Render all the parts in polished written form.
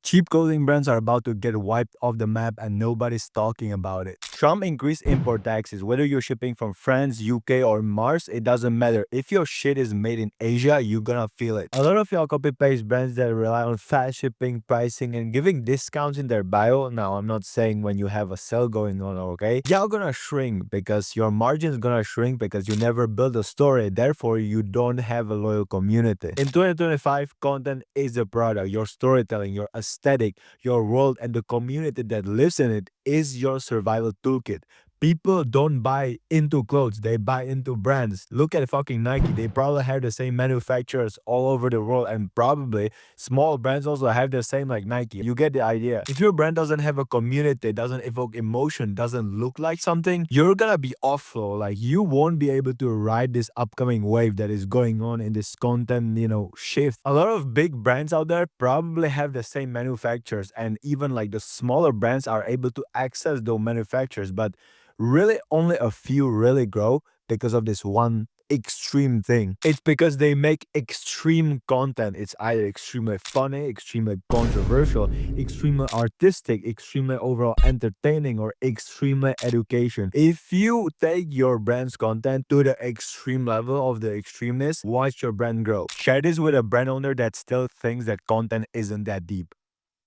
Cheap clothing brands are about to get wiped off the map and nobody's talking about it. Trump increased import taxes. Whether you're shipping from France, UK, or Mars, it doesn't matter. If your shit is made in Asia, you're gonna feel it. A lot of y'all copy-paste brands that rely on fast shipping, pricing, and giving discounts in their bio. Now, I'm not saying when you have a sale going on, okay? Y'all gonna shrink because your margin's gonna shrink because you never build a story. Therefore, you don't have a loyal community. In 2025, content is the product. Your storytelling, your aesthetic, your world, and the community that lives in it is your survival toolkit. People don't buy into clothes, they buy into brands. Look at fucking Nike. They probably have the same manufacturers all over the world, and probably small brands also have the same like Nike. You get the idea. If your brand doesn't have a community, doesn't evoke emotion, doesn't look like something, you're gonna be off flow. Like, you won't be able to ride this upcoming wave that is going on in this content, shift. A lot of big brands out there probably have the same manufacturers, and even like the smaller brands are able to access those manufacturers, but really only a few really grow because of this one extreme thing. It's because they make extreme content. It's either extremely funny, extremely controversial, extremely artistic, extremely overall entertaining, or extremely education. If you take your brand's content to the extreme level of the extremeness, watch your brand grow. Share this with a brand owner that still thinks that content isn't that deep.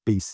Peace.